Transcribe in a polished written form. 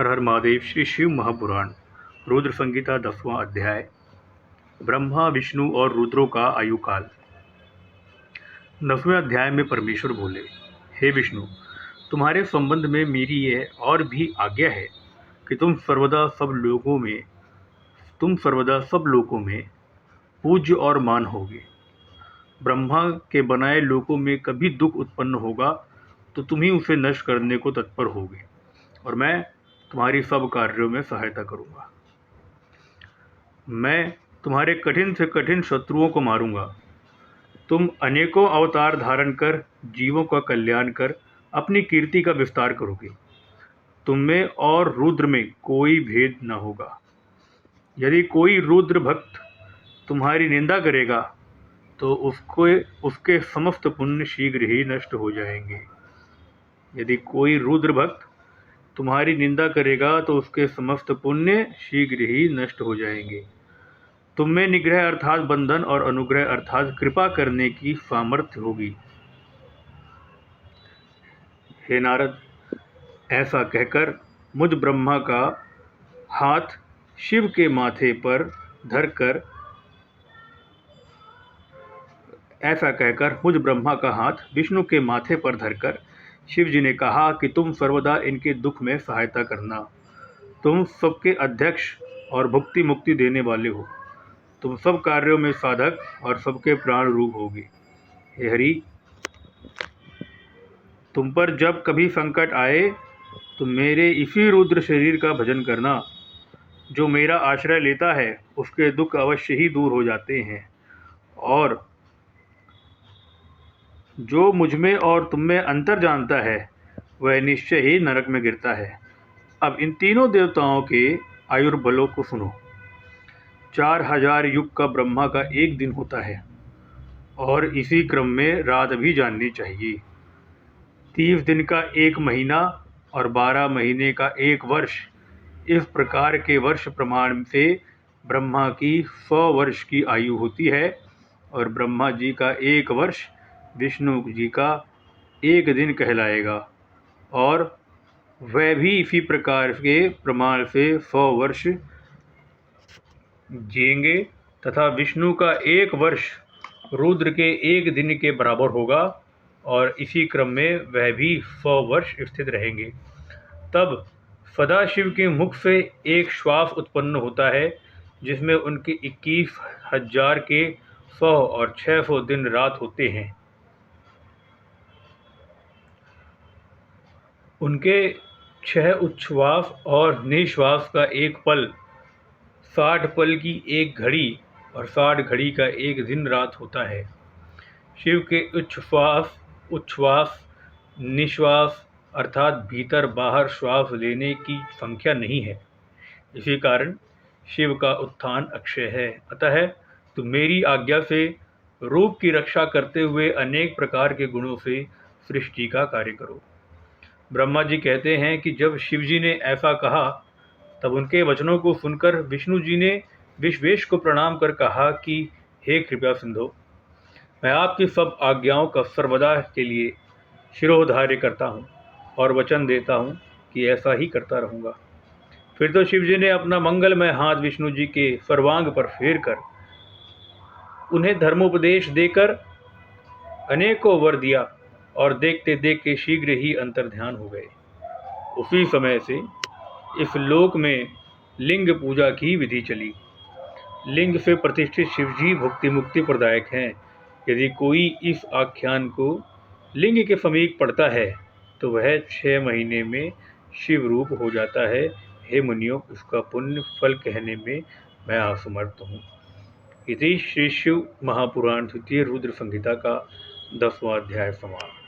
हर हर महादेव। श्री शिव महापुराण रुद्र संगीता 10वां अध्याय। ब्रह्मा विष्णु और रुद्रों का आयु काल। 10वें अध्याय में परमेश्वर बोले, हे विष्णु, तुम्हारे संबंध में मेरी यह और भी आज्ञा है कि तुम सर्वदा सब लोकों में पूज्य और मान होगे। ब्रह्मा के बनाए लोकों में कभी दुख उत्पन्न होगा तो तुम ही उसे नष्ट करने को तत्पर होगे और मैं तुम्हारी सब कार्यों में सहायता करूंगा। मैं तुम्हारे कठिन से कठिन शत्रुओं को मारूंगा। तुम अनेकों अवतार धारण कर जीवों का कल्याण कर अपनी कीर्ति का विस्तार करोगे। तुम में और रुद्र में कोई भेद न होगा। यदि कोई रुद्र भक्त तुम्हारी निंदा करेगा तो उसके समस्त पुण्य शीघ्र ही नष्ट हो जाएंगे। यदि कोई रुद्र भक्त तुम्हारी निंदा करेगा तो उसके समस्त पुण्य शीघ्र ही नष्ट हो जाएंगे। तुम में निग्रह अर्थात बंधन और अनुग्रह अर्थात कृपा करने की सामर्थ्य होगी। हे नारद, ऐसा कहकर मुझ ब्रह्मा का हाथ शिव के माथे पर धरकर मुझ ब्रह्मा का हाथ विष्णु के माथे पर धरकर शिव जी ने कहा कि तुम सर्वदा इनके दुख में सहायता करना। तुम सबके अध्यक्ष और भुक्ति मुक्ति देने वाले हो। तुम सब कार्यों में साधक और सबके प्राण रूप होगे। हे हरि, तुम पर जब कभी संकट आए तो मेरे इसी रुद्र शरीर का भजन करना। जो मेरा आश्रय लेता है उसके दुख अवश्य ही दूर हो जाते हैं और जो मुझ में और तुम में अंतर जानता है वह निश्चय ही नरक में गिरता है। अब इन तीनों देवताओं के आयुर्बलों को सुनो। 4000 युग का ब्रह्मा का एक दिन होता है और इसी क्रम में रात भी जाननी चाहिए। 30 दिन का एक महीना और 12 महीने का एक वर्ष, इस प्रकार के वर्ष प्रमाण से ब्रह्मा की 100 वर्ष की आयु होती है और ब्रह्मा जी का एक वर्ष विष्णु जी का एक दिन कहलाएगा और वह भी इसी प्रकार के प्रमाण से 100 वर्ष जिएंगे तथा विष्णु का एक वर्ष रुद्र के एक दिन के बराबर होगा और इसी क्रम में वह भी 100 वर्ष स्थित रहेंगे। तब सदाशिव के मुख से एक श्वास उत्पन्न होता है जिसमें उनके 21,000 के 100 और 600 दिन रात होते हैं। उनके 6 उच्छ्वास और निश्वास का एक पल, 60 पल की एक घड़ी और 60 घड़ी का एक दिन रात होता है। शिव के उच्छ्वास निश्वास अर्थात भीतर बाहर श्वास लेने की संख्या नहीं है। इसी कारण शिव का उत्थान अक्षय है। अतः तुम मेरी आज्ञा से रूप की रक्षा करते हुए अनेक प्रकार के गुणों से सृष्टि का कार्य करो। ब्रह्मा जी कहते हैं कि जब शिव जी ने ऐसा कहा तब उनके वचनों को सुनकर विष्णु जी ने विश्वेश को प्रणाम कर कहा कि हे कृपा सिंधु, मैं आपकी सब आज्ञाओं का सर्वदा के लिए शिरोधार्य करता हूँ और वचन देता हूँ कि ऐसा ही करता रहूँगा। फिर तो शिव जी ने अपना मंगलमय हाथ विष्णु जी के सर्वांग पर फेर कर उन्हें धर्मोपदेश देकर अनेकों वर दिया और देखते देखते शीघ्र ही अंतर्ध्यान हो गए। उसी समय से इस लोक में लिंग पूजा की विधि चली। लिंग से प्रतिष्ठित शिवजी भुक्ति मुक्ति प्रदायक हैं। यदि कोई इस आख्यान को लिंग के समीप पढ़ता है तो वह 6 महीने में शिव रूप हो जाता है। हे मुनियों, उसका पुण्य फल कहने में मैं असमर्थ हूँ। इति श्री शिव महापुराण द्वितीय रुद्र संहिता का 10वां अध्याय समाप्त।